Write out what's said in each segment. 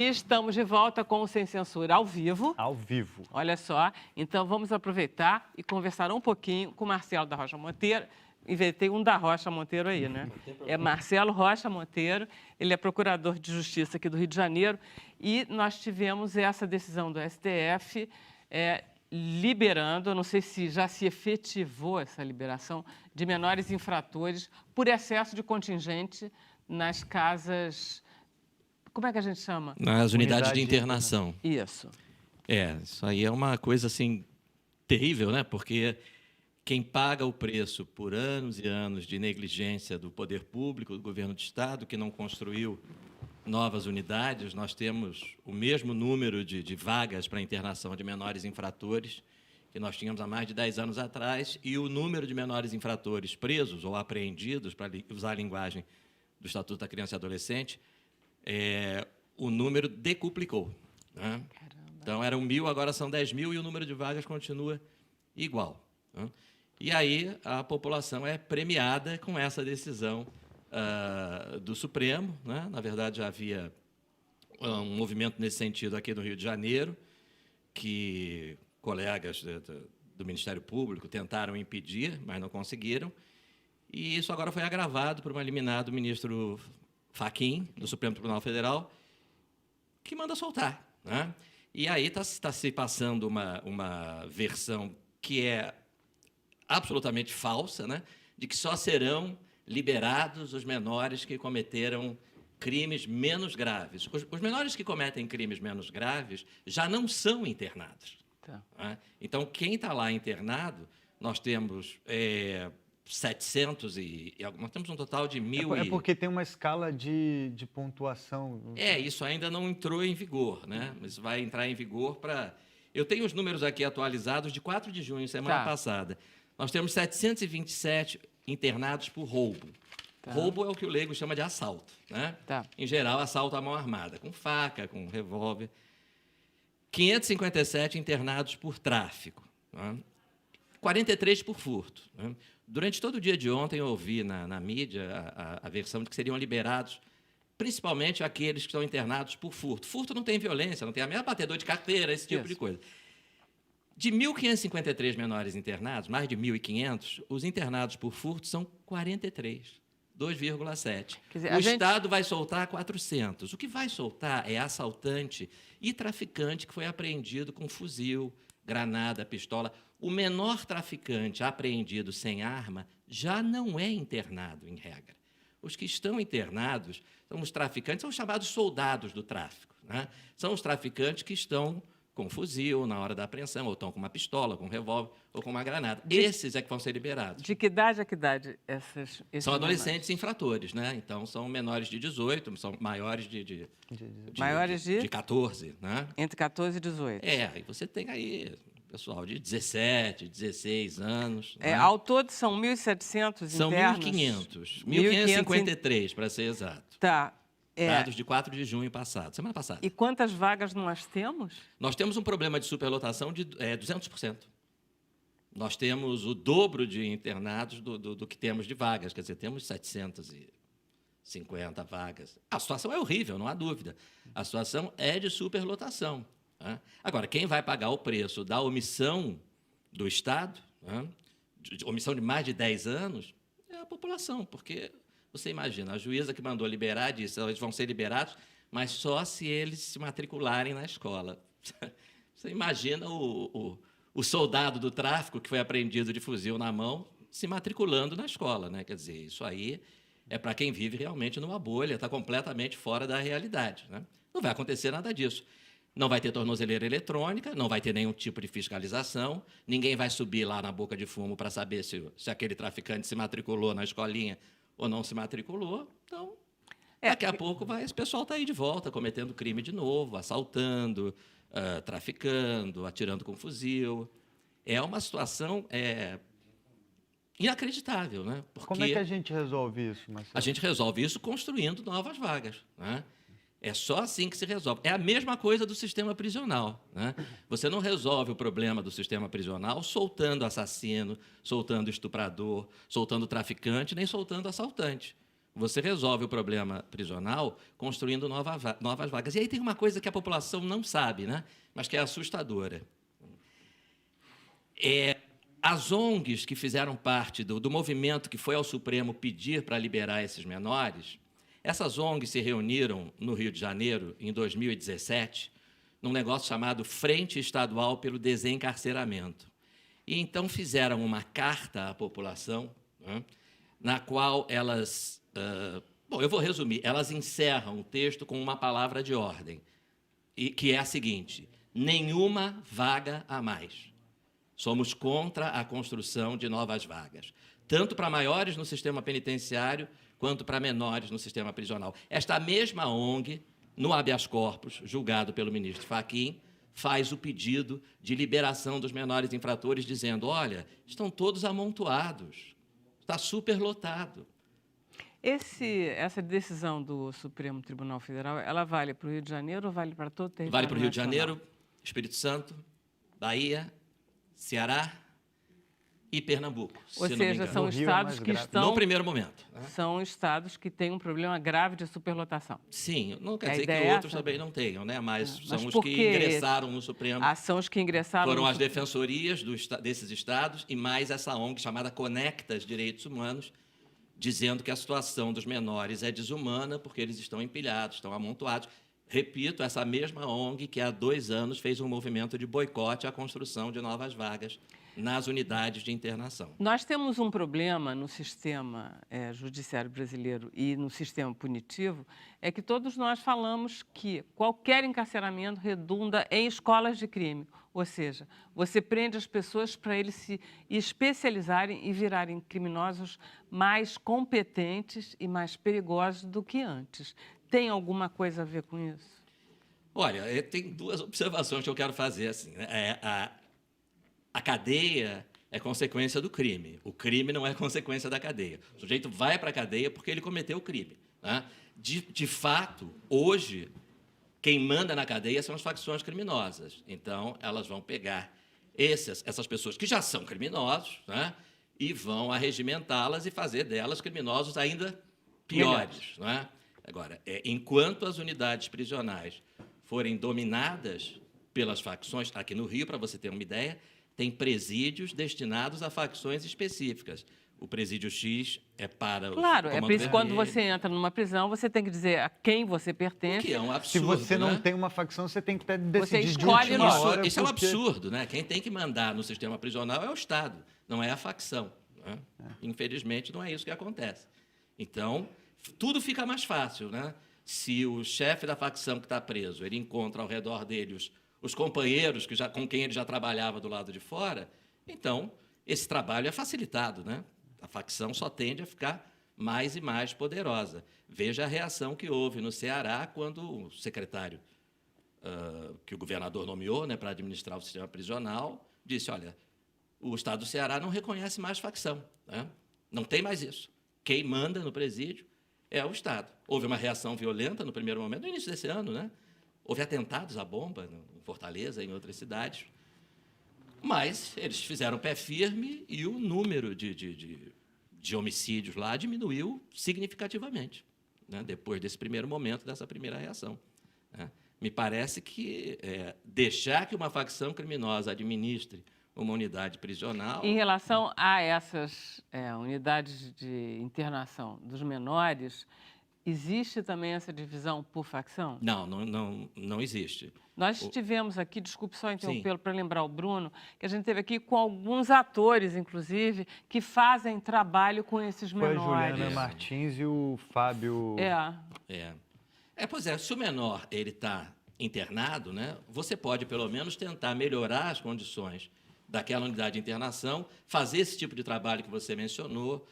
E estamos de volta com o Sem Censura ao vivo. Ao vivo. Olha só, então vamos aproveitar e conversar um pouquinho com o Marcelo da Rocha Monteiro. Inventei um da Rocha Monteiro aí, né? É Marcelo Rocha Monteiro, ele é procurador de justiça aqui do Rio de Janeiro e nós tivemos essa decisão do STF liberando, eu não sei se já se efetivou essa liberação, de menores infratores por excesso de contingente nas casas... Como é que a gente chama? Nas unidades de internação. Isso. Isso aí é uma coisa, assim, terrível, né? Porque quem paga o preço por anos e anos de negligência do poder público, do governo do Estado, que não construiu novas unidades, nós temos o mesmo número de vagas para internação de menores infratores que nós tínhamos há mais de 10 anos atrás, e o número de menores infratores presos ou apreendidos, para usar a linguagem do Estatuto da Criança e Adolescente, o número decuplicou, né? Então, eram 1.000, agora são 10.000, e o número de vagas continua igual, né? E aí a população é premiada com essa decisão do Supremo, né? Na verdade, já havia um movimento nesse sentido aqui no Rio de Janeiro, que colegas do Ministério Público tentaram impedir, mas não conseguiram, e isso agora foi agravado por uma liminar do ministro Fachin, do Supremo Tribunal Federal, que manda soltar, né? E aí está se passando uma versão que é absolutamente falsa, né? De que só serão liberados os menores que cometeram crimes menos graves. Os menores que cometem crimes menos graves já não são internados. Tá. Né? Então, quem está lá internado, nós temos 700 nós temos um total de 1.000 É porque tem uma escala de pontuação. Isso ainda não entrou em vigor, né? Mas vai entrar em vigor para... Eu tenho os números aqui atualizados de 4 de junho, semana passada. Nós temos 727 internados por roubo. Tá. Roubo é o que o leigo chama de assalto, né? Tá. Em geral, assalto à mão armada, com faca, com revólver. 557 internados por tráfico, né? 43 por furto, né? Durante todo o dia de ontem, eu ouvi na mídia a versão de que seriam liberados principalmente aqueles que estão internados por furto. Furto não tem violência, não tem ameaça, batedor de carteira, esse tipo de coisa. De 1.553 menores internados, mais de 1.500, os internados por furto são 43, 2,7. O Estado vai soltar 400. O que vai soltar é assaltante e traficante que foi apreendido com fuzil, granada, pistola. O menor traficante apreendido sem arma já não é internado, em regra. Os que estão internados são os traficantes, são os chamados soldados do tráfico, né? São os traficantes que estão com fuzil na hora da apreensão, ou estão com uma pistola, com um revólver ou com uma granada. Esses é que vão ser liberados. De que idade a que idade esses são adolescentes infratores, né? Então, são menores de 18, são maiores de 14, né? Entre 14 e 18. E você tem aí pessoal de 17, 16 anos. Né? Ao todo são 1.700 internos? São 1.500. 1.553, para ser exato. Tá. Dados de 4 de junho passado, semana passada. E quantas vagas nós temos? Nós temos um problema de superlotação de 200%. Nós temos o dobro de internados do que temos de vagas, quer dizer, temos 750 vagas. A situação é horrível, não há dúvida. A situação é de superlotação. Né? Agora, quem vai pagar o preço da omissão do Estado, né? De omissão de mais de 10 anos, é a população, porque... Você imagina, a juíza que mandou liberar disse, eles vão ser liberados, mas só se eles se matricularem na escola. Você imagina o soldado do tráfico que foi apreendido de fuzil na mão se matriculando na escola, né? Quer dizer, isso aí é para quem vive realmente numa bolha, está completamente fora da realidade, né? Não vai acontecer nada disso. Não vai ter tornozeleira eletrônica, não vai ter nenhum tipo de fiscalização, ninguém vai subir lá na boca de fumo para saber se aquele traficante se matriculou na escolinha ou não se matriculou. Então, daqui a pouco esse pessoal está aí de volta, cometendo crime de novo, assaltando, traficando, atirando com fuzil. É uma situação inacreditável, né? Porque como é que a gente resolve isso, Marcelo? A gente resolve isso construindo novas vagas, né? É só assim que se resolve. É a mesma coisa do sistema prisional, né? Você não resolve o problema do sistema prisional soltando assassino, soltando estuprador, soltando traficante, nem soltando assaltante. Você resolve o problema prisional construindo novas vagas. E aí tem uma coisa que a população não sabe, né? Mas que é assustadora. As ONGs que fizeram parte do movimento que foi ao Supremo pedir para liberar esses menores, essas ONGs se reuniram no Rio de Janeiro, em 2017, num negócio chamado Frente Estadual pelo Desencarceramento. E então fizeram uma carta à população, né, na qual elas... bom, eu vou resumir. Elas encerram o texto com uma palavra de ordem, que é a seguinte: nenhuma vaga a mais. Somos contra a construção de novas vagas, tanto para maiores no sistema penitenciário, quanto para menores no sistema prisional. Esta mesma ONG, no habeas corpus, julgado pelo ministro Fachin, faz o pedido de liberação dos menores infratores, dizendo: olha, estão todos amontoados, está superlotado. Essa decisão do Supremo Tribunal Federal, ela vale para o Rio de Janeiro ou vale para todo o território Vale para o Rio de nacional? Janeiro, Espírito Santo, Bahia, Ceará e Pernambuco, Ou se não me seja, engano. são No Rio é estados mais que grave. estão... No primeiro momento, né? São estados que têm um problema grave de superlotação. Sim, não quer A dizer que ideia é outros essa? também não tenham, né? Mas Mas são os por que que ingressaram no Supremo. São os que ingressaram... Foram no as defensorias desses estados e mais essa ONG chamada Conectas Direitos Humanos, dizendo que a situação dos menores é desumana porque eles estão empilhados, estão amontoados. Repito, essa mesma ONG que há 2 anos fez um movimento de boicote à construção de novas vagas nas unidades de internação. Nós temos um problema no sistema judiciário brasileiro e no sistema punitivo, é que todos nós falamos que qualquer encarceramento redunda em escolas de crime. Ou seja, você prende as pessoas para eles se especializarem e virarem criminosos mais competentes e mais perigosos do que antes. Tem alguma coisa a ver com isso? Olha, tem 2 observações que eu quero fazer. Assim, né? A cadeia é consequência do crime. O crime não é consequência da cadeia. O sujeito vai para a cadeia porque ele cometeu o crime, né? De fato, hoje, quem manda na cadeia são as facções criminosas. Então, elas vão pegar essas pessoas que já são criminosos, né, e vão arregimentá-las e fazer delas criminosos ainda piores. Né? Agora, enquanto as unidades prisionais forem dominadas pelas facções, aqui no Rio, para você ter uma ideia, tem presídios destinados a facções específicas. O presídio X é para Claro, o é Comando por isso que quando Vermelho, você entra numa prisão, você tem que dizer a quem você o pertence. que é um Se absurdo, você não né? tem uma facção, você tem que decidir de escolhe última lá. hora. Isso é um porque- absurdo, né? Quem tem que mandar no sistema prisional é o Estado, não é a facção. Né? Infelizmente, não é isso que acontece. Então, tudo fica mais fácil, né? Se o chefe da facção que está preso, ele encontra ao redor dele os companheiros com quem ele já trabalhava do lado de fora, então, esse trabalho é facilitado, né? A facção só tende a ficar mais e mais poderosa. Veja a reação que houve no Ceará quando o secretário que o governador nomeou, né, para administrar o sistema prisional, disse: olha, o Estado do Ceará não reconhece mais facção, né? Não tem mais isso. Quem manda no presídio é o Estado. Houve uma reação violenta no primeiro momento, no início desse ano, né? Houve atentados à bomba em Fortaleza, em outras cidades, mas eles fizeram pé firme e o número de homicídios lá diminuiu significativamente, né, depois desse primeiro momento, dessa primeira reação. Né? Me parece que deixar que uma facção criminosa administre uma unidade prisional... Em relação a essas unidades de internação dos menores, existe também essa divisão por facção? Não existe. Nós tivemos aqui, desculpe só interrompê-lo Sim. para lembrar o Bruno, que a gente teve aqui com alguns atores, inclusive, que fazem trabalho com esses Foi a menores. Juliana Martins e o Fábio... Pois é, se o menor ele está internado, né, você pode, pelo menos, tentar melhorar as condições daquela unidade de internação, fazer esse tipo de trabalho que você mencionou,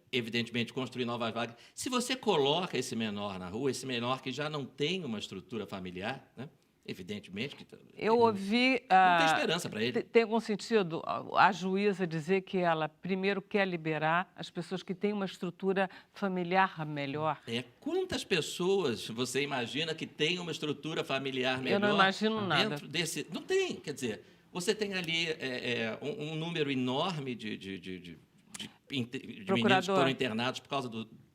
evidentemente, construir novas vagas. Se você coloca esse menor na rua, esse menor que já não tem uma estrutura familiar, né, evidentemente... Eu ouvi... Não tem esperança para ele. Tem algum sentido a juíza dizer que ela primeiro quer liberar as pessoas que têm uma estrutura familiar melhor? Quantas pessoas você imagina que têm uma estrutura familiar melhor? Eu não imagino nada. Dentro desse... Não tem, quer dizer, você tem ali um número enorme de meninos que foram internados por causa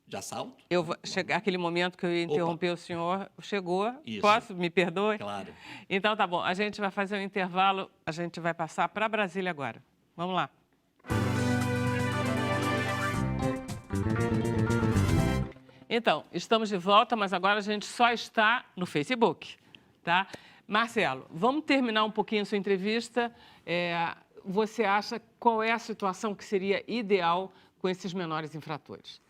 de de assalto. Eu vou chegar aquele momento que eu ia interromper o senhor, chegou. Isso. Posso? Me perdoe? Claro. Então, tá bom. A gente vai fazer um intervalo, a gente vai passar para Brasília agora. Vamos lá. Então, estamos de volta, mas agora a gente só está no Facebook, tá? Marcelo, vamos terminar um pouquinho a sua entrevista. Você acha qual é a situação que seria ideal com esses menores infratores?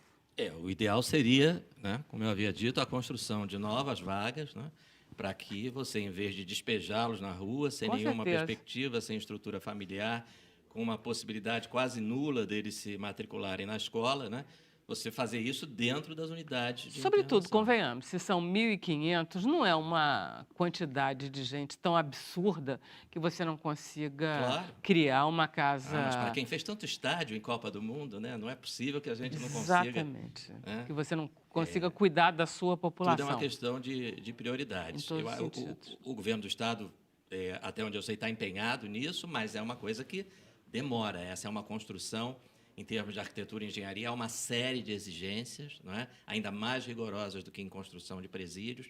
O ideal seria, né, como eu havia dito, a construção de novas vagas, né, para que você, em vez de despejá-los na rua, sem Com nenhuma certeza. perspectiva, sem estrutura familiar, com uma possibilidade quase nula deles se matricularem na escola, né, você fazer isso dentro das unidades de Sobretudo, internação. convenhamos, se são 1.500, não é uma quantidade de gente tão absurda que você não consiga Claro. criar uma casa... Mas para quem fez tanto estádio em Copa do Mundo, né, não é possível que a gente não consiga... Exatamente. né? Que você não consiga cuidar da sua população. Tudo é uma questão de prioridades. Em todos os sentidos. O governo do Estado, até onde eu sei, está empenhado nisso, mas é uma coisa que demora. Essa é uma construção, em termos de arquitetura e engenharia, há uma série de exigências, não é? Ainda mais rigorosas do que em construção de presídios.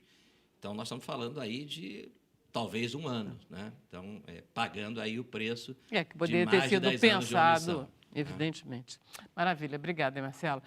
Então, nós estamos falando aí de talvez 1 ano, né? Então, pagando aí o preço Que poderia de ter mais de sido 10 anos de omissão. pensado, evidentemente. Maravilha. Obrigada, hein, Marcelo.